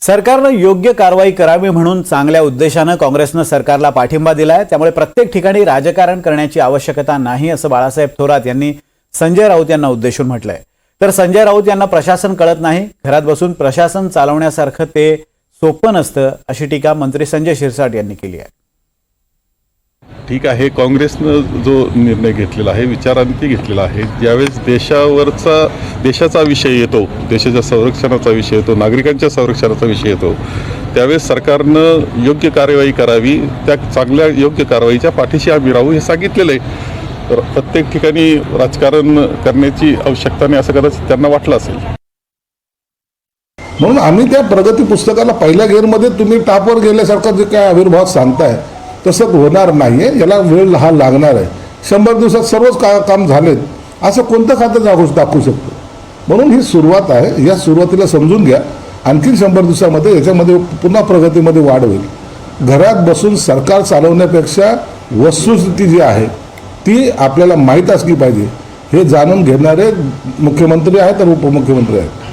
सरकारनं योग्य कारवाई करावी म्हणून चांगल्या उद्देशानं काँग्रेसनं सरकारला पाठिंबा दिलाय। त्यामुळे प्रत्येक ठिकाणी राजकारण करण्याची आवश्यकता नाही असं बाळासाहेब थोरात यांनी संजय राऊत यांना उद्देशून म्हटलंय। तर संजय राऊत यांना प्रशासन कळत नाही, घरात बसून प्रशासन चालवण्यासारखं ते सोपं नसतं अशी टीका मंत्री संजय शिरसाट यांनी केली आहे। ठीक आहे, काँग्रेसनं जो निर्णय घेतलेला आहे, विचारांती घेतलेला आहे, ज्यावेळेस देशाचा विषय येतो, देशाच्या संरक्षणाचा विषय येतो, नागरिकांच्या संरक्षणाचा विषय येतो, त्यावेळेस सरकारनं योग्य कार्यवाही करावी। त्या चांगल्या योग्य कारवाईच्या पाठीशी आम्ही राहू हे सांगितलेलं आहे। तर प्रत्येक ठिकाणी राजकारण करण्याची आवश्यकता नाही असं कदाचित त्यांना वाटलं असेल। म्हणून आम्ही त्या प्रगती पुस्तकाला पहिल्या गेअरमध्ये तुम्ही टापवर गेल्यासारखा जे काय आविर्भाव सांगताय तसं होणार नाहीये, याला वेळ हा लागणार आहे। 100 दिवसात सर्वच काम झालेत असं कोणतं खातं दाखवू शकतो? म्हणून ही सुरुवात आहे, या सुरुवातीला समजून घ्या। आणखी 100 दिवसामध्ये याच्यामध्ये पुन्हा प्रगतीमध्ये वाढ होईल। घरात बसून सरकार चालवण्यापेक्षा वस्तुस्थिती जी आहे ती आपल्याला माहीत असली पाहिजे, हे जाणून घेणारे मुख्यमंत्री आहेत आणि उपमुख्यमंत्री आहेत।